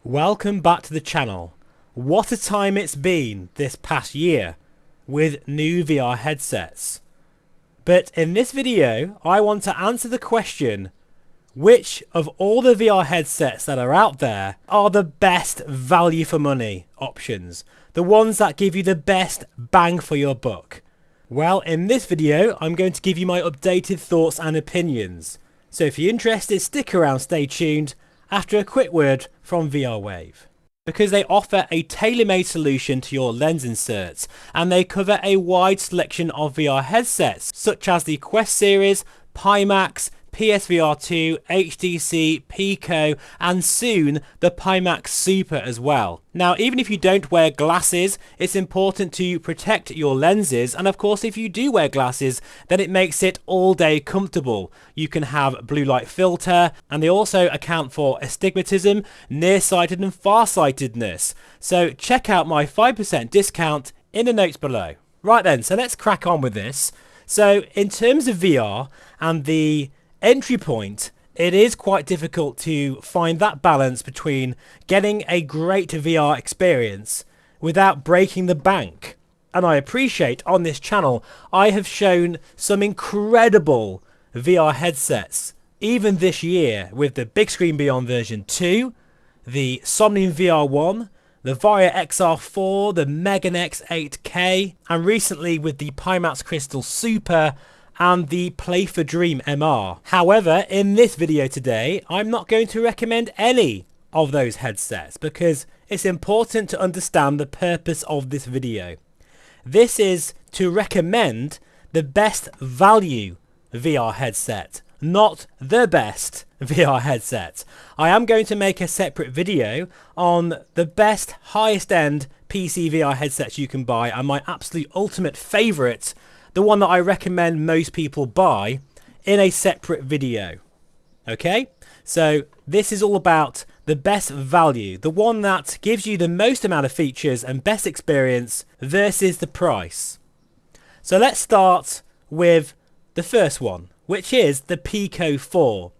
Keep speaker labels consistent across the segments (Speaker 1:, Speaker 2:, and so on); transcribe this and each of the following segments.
Speaker 1: Welcome back to the channel. What a time it's been this past year with new VR headsets. But in this video, I want to answer the question, which of all the VR headsets that are out there are the best value for money options? The ones that give you the best bang for your buck? Well, in this video, I'm going to give you my updated thoughts and opinions. So if you're interested, stick around, stay tuned, after a quick word from VR Wave. Because they offer a tailor-made solution to your lens inserts, and they cover a wide selection of VR headsets, such as the Quest series, Pimax, PSVR 2, HTC, Pico, and soon the Pimax Super as well. Now, even if you don't wear glasses, it's important to protect your lenses, and of course if you do wear glasses, then it makes it all day comfortable. You can have blue light filter, and they also account for astigmatism, nearsighted and farsightedness. So check out my 5% discount in the notes below. Right then, so let's crack on with this. So in terms of VR and the entry point, it is quite difficult to find that balance between getting a great VR experience without breaking the bank. And I appreciate on this channel I have shown some incredible VR headsets even this year with the Big Screen Beyond version 2, the Somnium VR 1, the Varia XR4, the Megan X 8K, and recently with the Pimax Crystal Super and the Play for Dream MR. However, in this video today, I'm not going to recommend any of those headsets because it's important to understand the purpose of this video. This is to recommend the best value VR headset, not the best VR headset. I am going to make a separate video on the best highest end PCVR headsets you can buy and my absolute ultimate favourite, the one that I recommend most people buy, in a separate video. Okay, so this is all about the best value, the one that gives you the most amount of features and best experience versus the price. So let's start with the first one, which is the Pico 4.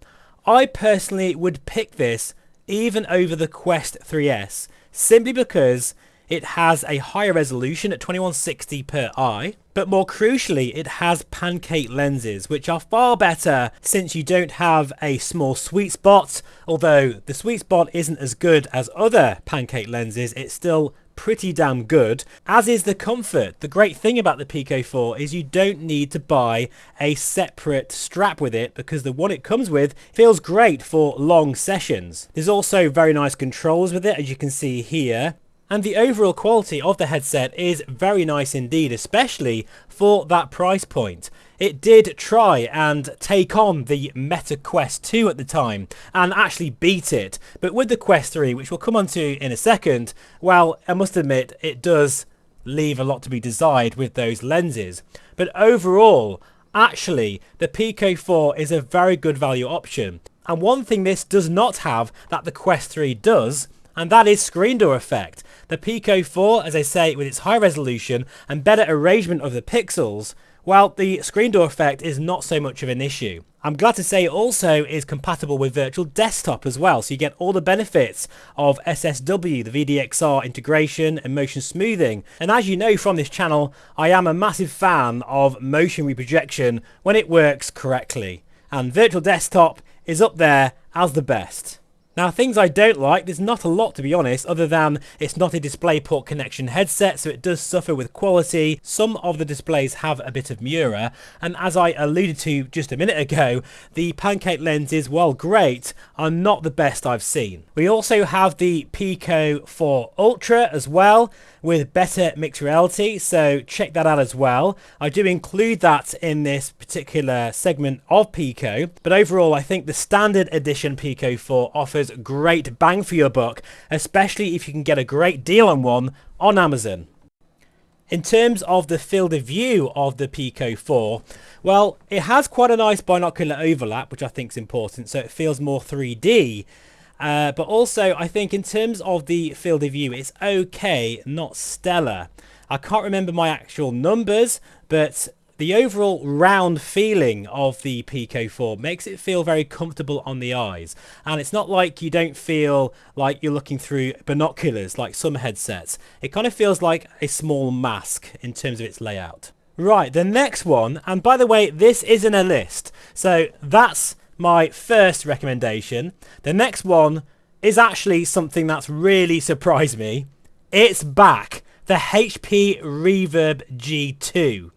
Speaker 1: I personally would pick this even over the Quest 3S, simply because it has a higher resolution at 2160 per eye, but more crucially it has pancake lenses, which are far better since you don't have a small sweet spot. Although the sweet spot isn't as good as other pancake lenses, it's still pretty damn good, as is the comfort. The great thing about the Pico 4 is you don't need to buy a separate strap with it because the one it comes with feels great for long sessions. There's also very nice controls with it, as you can see here. And the overall quality of the headset is very nice indeed, especially for that price point. It did try and take on the Meta Quest 2 at the time and actually beat it. But with the Quest 3, which we'll come on to in a second, well, I must admit, it does leave a lot to be desired with those lenses. But overall, actually, the Pico 4 is a very good value option. And one thing this does not have that the Quest 3 does, and that is screen door effect. The Pico 4, as I say, with its high resolution and better arrangement of the pixels, well, the screen door effect is not so much of an issue. I'm glad to say it also is compatible with virtual desktop as well, so you get all the benefits of SSW, the VDXR integration and motion smoothing. And as you know from this channel, I am a massive fan of motion reprojection when it works correctly. And virtual desktop is up there as the best. Now, things I don't like, there's not a lot to be honest, other than it's not a DisplayPort connection headset, so it does suffer with quality. Some of the displays have a bit of Mura, and as I alluded to just a minute ago, the pancake lenses, while great, are not the best I've seen. We also have the Pico 4 Ultra as well, with better mixed reality, so check that out as well. I do include that in this particular segment of Pico, but overall I think the standard edition Pico 4 offers great bang for your buck, especially if you can get a great deal on one on Amazon. In terms of the field of view of the Pico 4, well, it has quite a nice binocular overlap, which I think is important, so it feels more 3D. But also, I think in terms of the field of view, it's okay, not stellar. I can't remember my actual numbers, but The overall round feeling of the Pico 4 makes it feel very comfortable on the eyes, and it's not like you don't feel like you're looking through binoculars like some headsets. It kind of feels like a small mask in terms of its layout. Right, the next one, and by the way, this isn't a list, so that's my first recommendation. The next one is actually something that's really surprised me. It's back, the HP Reverb G2.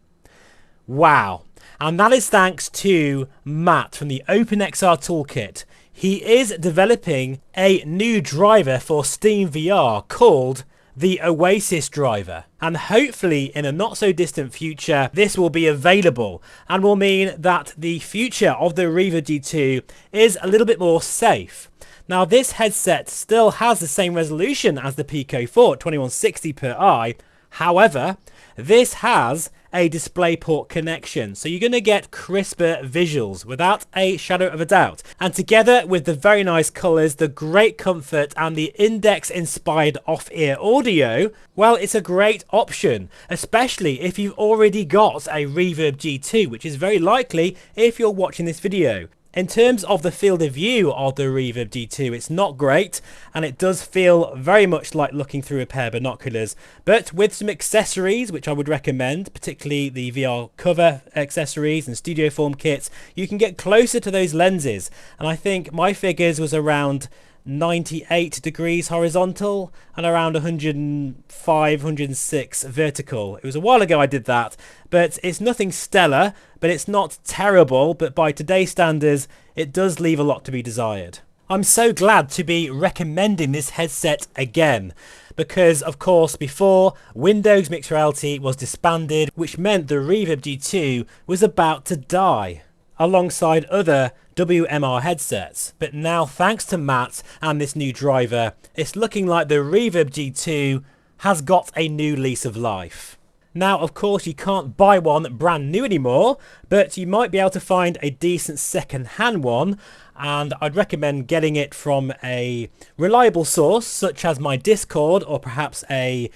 Speaker 1: Wow. And that is thanks to Matt from the OpenXR Toolkit. He is developing a new driver for Steam VR called the Oasis driver. And hopefully in a not so distant future, this will be available and will mean that the future of the Reverb G2 is a little bit more safe. Now this headset still has the same resolution as the Pico 4 at 2160 per eye. However, this has a DisplayPort connection, so you're going to get crisper visuals without a shadow of a doubt. And together with the very nice colours, the great comfort and the Index inspired off-ear audio, well, it's a great option, especially if you've already got a Reverb G2, which is very likely if you're watching this video. In terms of the field of view of the Reverb G2, it's not great, and it does feel very much like looking through a pair of binoculars, but with some accessories, which I would recommend, particularly the VR cover accessories and studio form kits, you can get closer to those lenses. And I think my figures was around 98 degrees horizontal and around 105, 106 vertical. It was a while ago I did that, but it's nothing stellar, but it's not terrible, but by today's standards it does leave a lot to be desired. I'm so glad to be recommending this headset again, because of course before, Windows Mixed Reality was disbanded, which meant the Reverb G2 was about to die alongside other WMR headsets. But now, thanks to Matt and this new driver, it's looking like the Reverb G2 has got a new lease of life. Now, of course, you can't buy one brand new anymore, but you might be able to find a decent second-hand one, and I'd recommend getting it from a reliable source, such as my Discord or perhaps a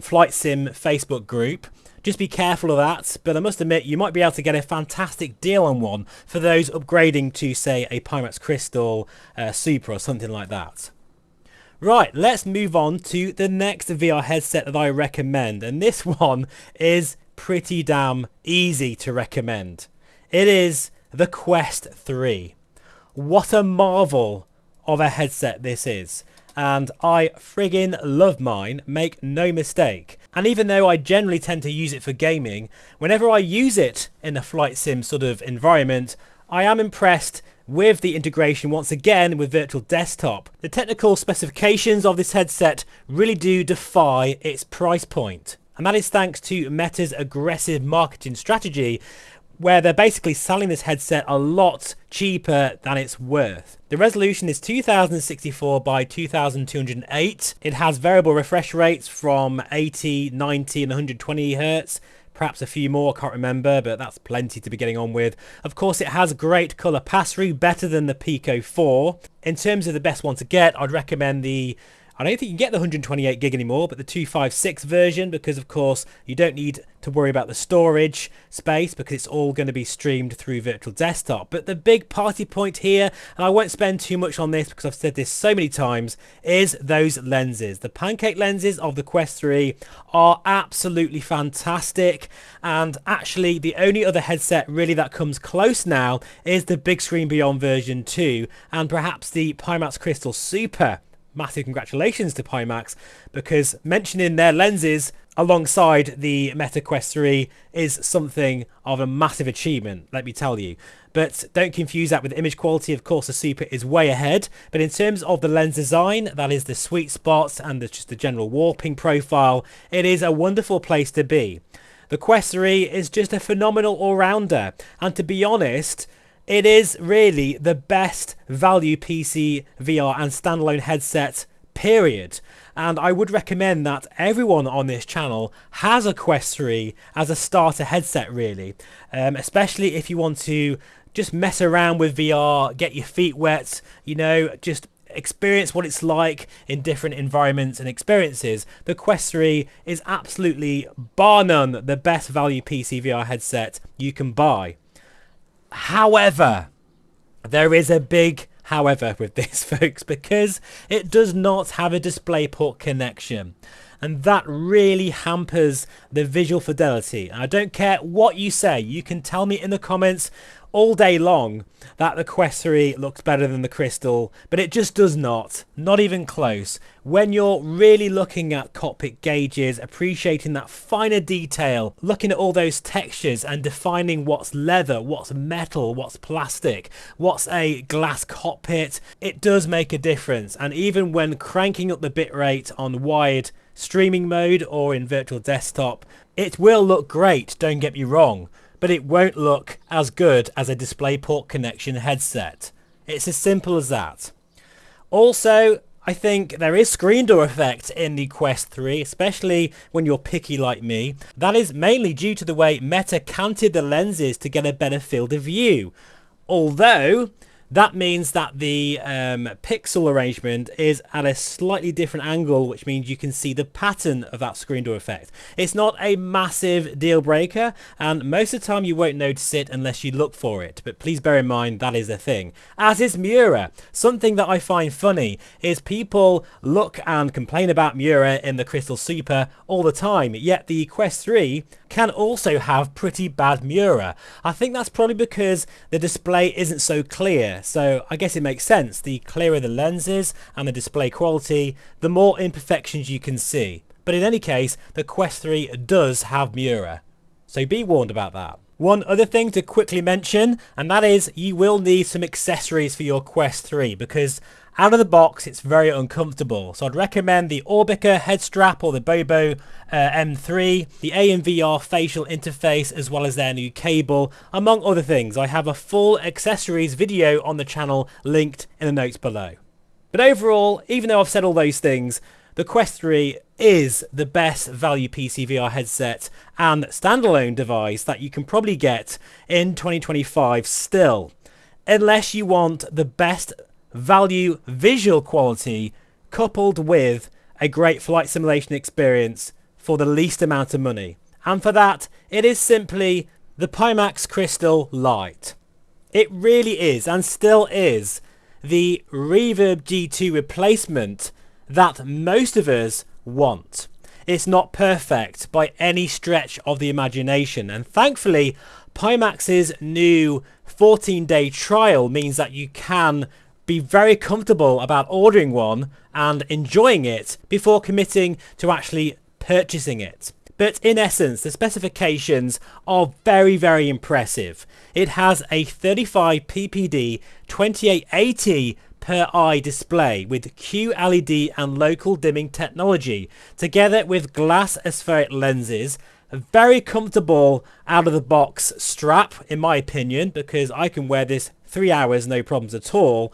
Speaker 1: Flight Sim Facebook group. Just be careful of that, but I must admit you might be able to get a fantastic deal on one for those upgrading to, say, a Pimax Crystal Super or something like that. Right, let's move on to the next VR headset that I recommend, and this one is pretty damn easy to recommend. It is the Quest 3. What a marvel of a headset this is, and I friggin' love mine, make no mistake. And even though I generally tend to use it for gaming, whenever I use it in a flight sim sort of environment, I am impressed with the integration once again with Virtual Desktop. The technical specifications of this headset really do defy its price point. And that is thanks to Meta's aggressive marketing strategy, where they're basically selling this headset a lot cheaper than it's worth. The resolution is 2064 by 2208. It has variable refresh rates from 80, 90 and 120 Hz. Perhaps a few more, I can't remember, but that's plenty to be getting on with. Of course, it has great colour pass-through, better than the Pico 4. In terms of the best one to get, I'd recommend I don't think you can get the 128 gig anymore, but the 256 version, because of course you don't need to worry about the storage space because it's all going to be streamed through Virtual Desktop. But the big party point here, and I won't spend too much on this because I've said this so many times, is those lenses. The pancake lenses of the Quest 3 are absolutely fantastic, and actually the only other headset really that comes close now is the Big Screen Beyond version 2 and perhaps the Pimax Crystal Super. Massive congratulations to Pimax, because mentioning their lenses alongside the Meta Quest 3 is something of a massive achievement, let me tell you. But don't confuse that with image quality. Of course, the Super is way ahead, but in terms of the lens design, that is the sweet spots and just the general warping profile, it is a wonderful place to be. The Quest 3 is just a phenomenal all-rounder, and to be honest, it is really the best value PC VR and standalone headset, period. And I would recommend that everyone on this channel has a Quest 3 as a starter headset, really. Especially if you want to just mess around with VR, get your feet wet, you know, just experience what it's like in different environments and experiences, the Quest 3 is absolutely, bar none, the best value PCVR headset you can buy. However, there is a big however with this, folks, because it does not have a DisplayPort connection. And that really hampers the visual fidelity. And I don't care what you say. You can tell me in the comments all day long that the Quest 3 looks better than the Crystal, but it just does not. Not even close. When you're really looking at cockpit gauges, appreciating that finer detail, looking at all those textures and defining what's leather, what's metal, what's plastic, what's a glass cockpit, it does make a difference. And even when cranking up the bitrate on wired streaming mode or in virtual desktop, it will look great, don't get me wrong, but it won't look as good as a DisplayPort connection headset. It's as simple as that. Also, I think there is screen door effect in the Quest 3, especially when you're picky like me. That is mainly due to the way Meta canted the lenses to get a better field of view. Although that means that the pixel arrangement is at a slightly different angle, which means you can see the pattern of that screen door effect. It's not a massive deal breaker, and most of the time you won't notice it unless you look for it. But please bear in mind that is a thing. As is Mura. Something that I find funny is people look and complain about Mura in the Crystal Super all the time, yet the Quest 3 can also have pretty bad Mura. I think that's probably because the display isn't so clear, so I guess it makes sense. The clearer the lenses and the display quality, the more imperfections you can see. But in any case, the Quest 3 does have Mura, so be warned about that. One other thing to quickly mention, and that is you will need some accessories for your Quest 3, because out of the box it's very uncomfortable. So I'd recommend the Orbica head strap or the Bobo M3, the AMVR facial interface, as well as their new cable, among other things. I have a full accessories video on the channel linked in the notes below. But overall, even though I've said all those things, the Quest 3 is the best value PCVR headset and standalone device that you can probably get in 2025 still, unless you want the best value visual quality coupled with a great flight simulation experience for the least amount of money. And for that, it is simply the Pimax Crystal Lite. It really is, and still is, the Reverb G2 replacement that most of us want. It's not perfect by any stretch of the imagination, and thankfully Pimax's new 14-day trial means that you can be very comfortable about ordering one and enjoying it before committing to actually purchasing it. But in essence, the specifications are very, very impressive. It has a 35 ppd 2880 per eye display with QLED and local dimming technology, together with glass aspheric lenses, a very comfortable out of the box strap in my opinion, because I can wear this 3 hours no problems at all.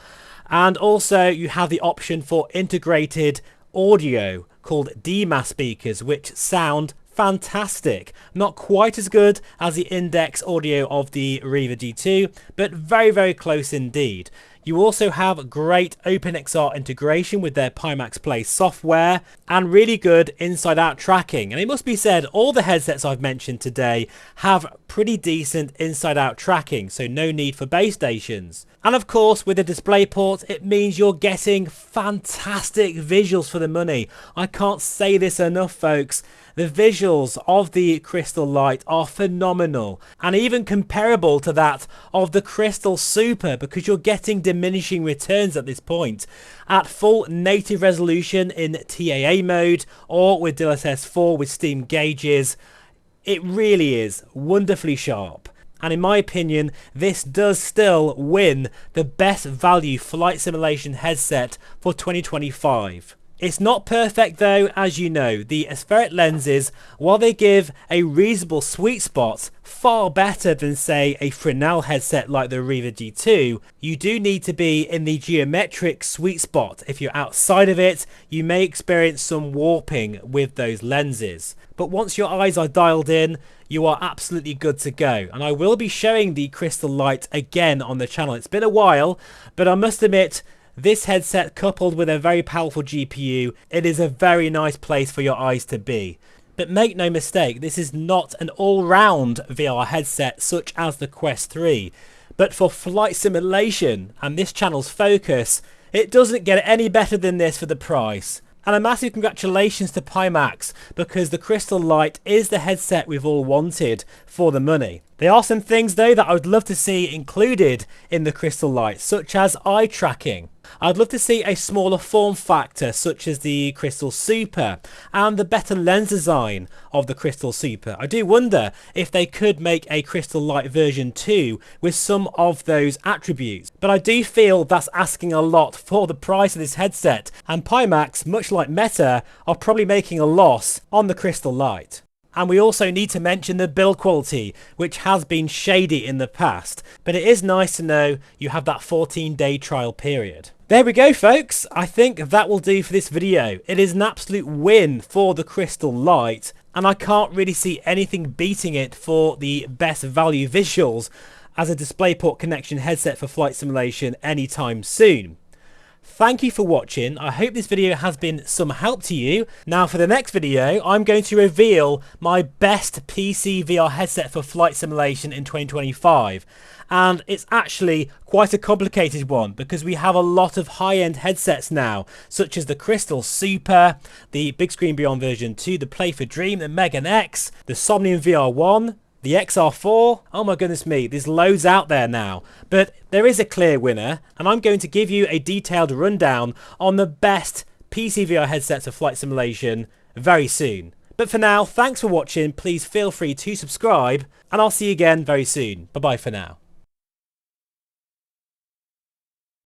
Speaker 1: And also you have the option for integrated audio called DMAS speakers, which sound fantastic. Not quite as good as the index audio of the Reverb G2, but very, very close indeed. You also have great OpenXR integration with their Pimax Play software and really good inside-out tracking. And it must be said, all the headsets I've mentioned today have pretty decent inside-out tracking, so no need for base stations. And of course, with the DisplayPort, it means you're getting fantastic visuals for the money. I can't say this enough, folks. The visuals of the Crystal Lite are phenomenal, and even comparable to that of the Crystal Super, because you're getting diminishing returns at this point. At full native resolution in TAA mode or with DLSS 4 with steam gauges, it really is wonderfully sharp. And in my opinion, this does still win the best value flight simulation headset for 2025. It's not perfect though, as you know. The aspheric lenses, while they give a reasonable sweet spot, far better than say a Fresnel headset like the Reverb G2, you do need to be in the geometric sweet spot. If you're outside of it, you may experience some warping with those lenses. But once your eyes are dialed in, you are absolutely good to go. And I will be showing the Crystal Lite again on the channel. It's been a while, but I must admit, this headset coupled with a very powerful GPU, it is a very nice place for your eyes to be. But make no mistake, this is not an all-round VR headset such as the Quest 3. But for flight simulation and this channel's focus, it doesn't get any better than this for the price. And a massive congratulations to Pimax, because the Crystal Lite is the headset we've all wanted for the money. There are some things though that I would love to see included in the Crystal Lite, such as eye tracking. I'd love to see a smaller form factor such as the Crystal Super and the better lens design of the Crystal Super. I do wonder if they could make a Crystal Lite version 2 with some of those attributes. But I do feel that's asking a lot for the price of this headset, and Pimax, much like Meta, are probably making a loss on the Crystal Lite. And we also need to mention the build quality, which has been shady in the past, but it is nice to know you have that 14-day trial period. There we go, folks. I think that will do for this video. It is an absolute win for the Crystal Lite, and I can't really see anything beating it for the best value visuals as a DisplayPort connection headset for flight simulation anytime soon. Thank you for watching. I hope this video has been some help to you. Now for the next video, I'm going to reveal my best PCVR headset for flight simulation in 2025. And it's actually quite a complicated one because we have a lot of high-end headsets now, such as the Crystal Super, the Big Screen Beyond version 2, the Play for Dream, the Megan X, the Somnium VR1, the XR4, oh my goodness me, there's loads out there now. But there is a clear winner, and I'm going to give you a detailed rundown on the best PCVR headsets of flight simulation very soon. But for now, thanks for watching, please feel free to subscribe, and I'll see you again very soon. Bye bye for now.